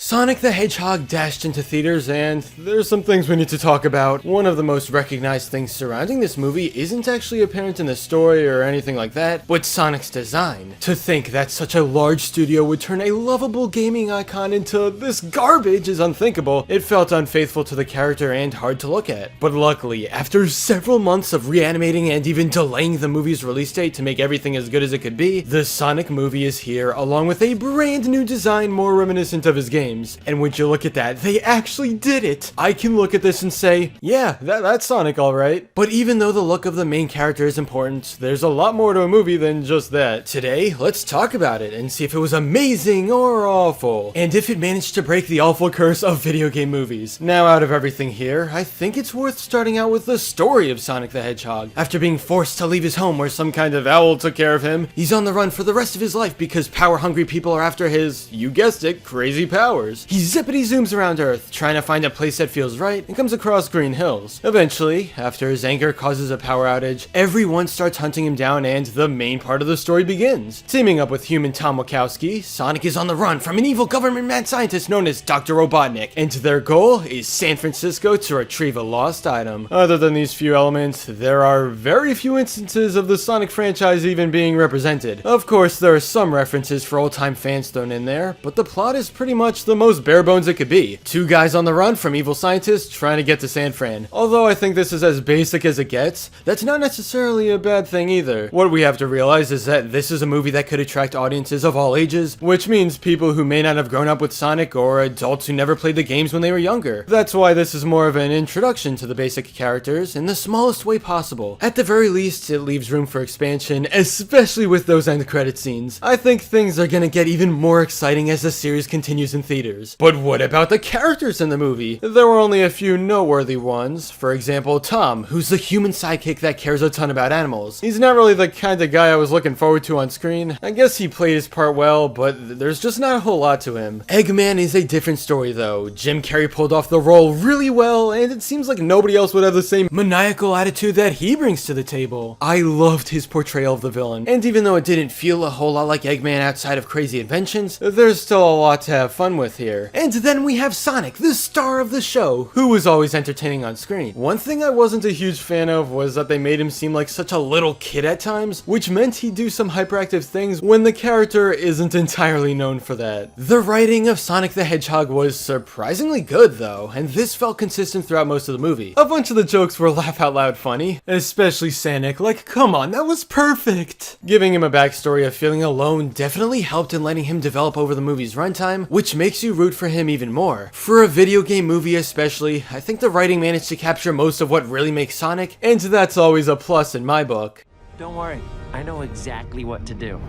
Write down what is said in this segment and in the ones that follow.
Sonic the Hedgehog dashed into theaters, and there's some things we need to talk about. One of the most recognized things surrounding this movie isn't actually apparent in the story or anything like that, but Sonic's design. To think that such a large studio would turn a lovable gaming icon into this garbage is unthinkable. It felt unfaithful to the character and hard to look at. But luckily, after several months of reanimating and even delaying the movie's release date to make everything as good as it could be, the Sonic movie is here, along with a brand new design more reminiscent of his games. And would you look at that, they actually did it! I can look at this and say, yeah, that's Sonic alright. But even though the look of the main character is important, there's a lot more to a movie than just that. Today, let's talk about it and see if it was amazing or awful, and if it managed to break the awful curse of video game movies. Now, out of everything here, I think it's worth starting out with the story of Sonic the Hedgehog. After being forced to leave his home where some kind of owl took care of him, he's on the run for the rest of his life because power-hungry people are after his, you guessed it, crazy powers. He zippity zooms around Earth, trying to find a place that feels right, and comes across green hills. Eventually, after his anger causes a power outage, everyone starts hunting him down and the main part of the story begins. Teaming up with human Tom Wachowski, Sonic is on the run from an evil government-mad scientist known as Dr. Robotnik, and their goal is San Francisco to retrieve a lost item. Other than these few elements, there are very few instances of the Sonic franchise even being represented. Of course, there are some references for old-time fans thrown in there, but the plot is pretty much the most bare bones it could be. Two guys on the run from evil scientists trying to get to San Fran. Although I think this is as basic as it gets, that's not necessarily a bad thing either. What we have to realize is that this is a movie that could attract audiences of all ages, which means people who may not have grown up with Sonic or adults who never played the games when they were younger. That's why this is more of an introduction to the basic characters in the smallest way possible. At the very least, it leaves room for expansion, especially with those end credit scenes. I think things are gonna get even more exciting as the series continues in theaters. But what about the characters in the movie? There were only a few noteworthy ones. For example, Tom, who's the human sidekick that cares a ton about animals. He's not really the kind of guy I was looking forward to on screen. I guess he played his part well, but there's just not a whole lot to him. Eggman is a different story though. Jim Carrey pulled off the role really well, and it seems like nobody else would have the same maniacal attitude that he brings to the table. I loved his portrayal of the villain, and even though it didn't feel a whole lot like Eggman outside of crazy inventions, there's still a lot to have fun with here. And then we have Sonic, the star of the show, who was always entertaining on screen. One thing I wasn't a huge fan of was that they made him seem like such a little kid at times, which meant he'd do some hyperactive things when the character isn't entirely known for that. The writing of Sonic the Hedgehog was surprisingly good though, and this felt consistent throughout most of the movie. A bunch of the jokes were laugh out loud funny, especially Sonic, like come on, that was perfect! Giving him a backstory of feeling alone definitely helped in letting him develop over the movie's runtime, which makes you root for him even more. For a video game movie especially, I think the writing managed to capture most of what really makes Sonic, and that's always a plus in my book. Don't worry, I know exactly what to do.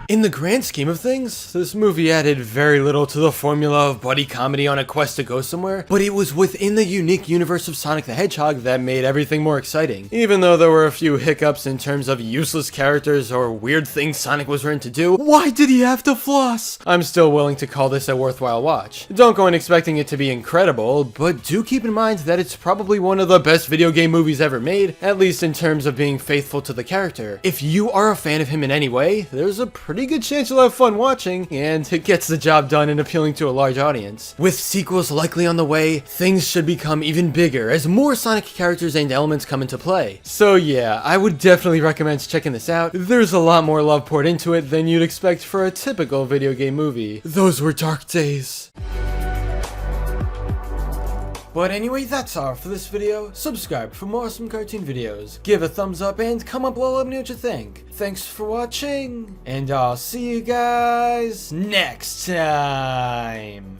In the grand scheme of things, this movie added very little to the formula of buddy comedy on a quest to go somewhere, but it was within the unique universe of Sonic the Hedgehog that made everything more exciting. Even though there were a few hiccups in terms of useless characters or weird things Sonic was written to do, why did he have to floss? I'm still willing to call this a worthwhile watch. Don't go in expecting it to be incredible, but do keep in mind that it's probably one of the best video game movies ever made, at least in terms of being faithful to the character. If you are a fan of him in any way, there's a pretty good chance you'll have fun watching, and it gets the job done in appealing to a large audience. With sequels likely on the way, things should become even bigger as more Sonic characters and elements come into play. So yeah, I would definitely recommend checking this out. There's a lot more love poured into it than you'd expect for a typical video game movie. Those were dark days. But anyway, that's all for this video. Subscribe for more awesome cartoon videos. Give a thumbs up and comment below, let me know what you think. Thanks for watching, and I'll see you guys next time.